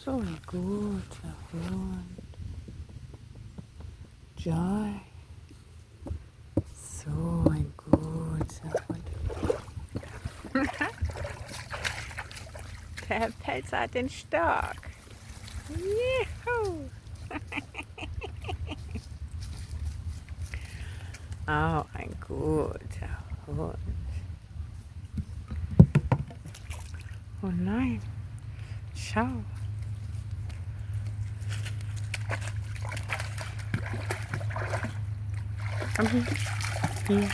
So ein guter Hund. Joy. So ein guter Hund. Der Pelz hat den Stock. Juhu. Oh, ein guter Hund. Oh nein, schau. Komm hier. Hier.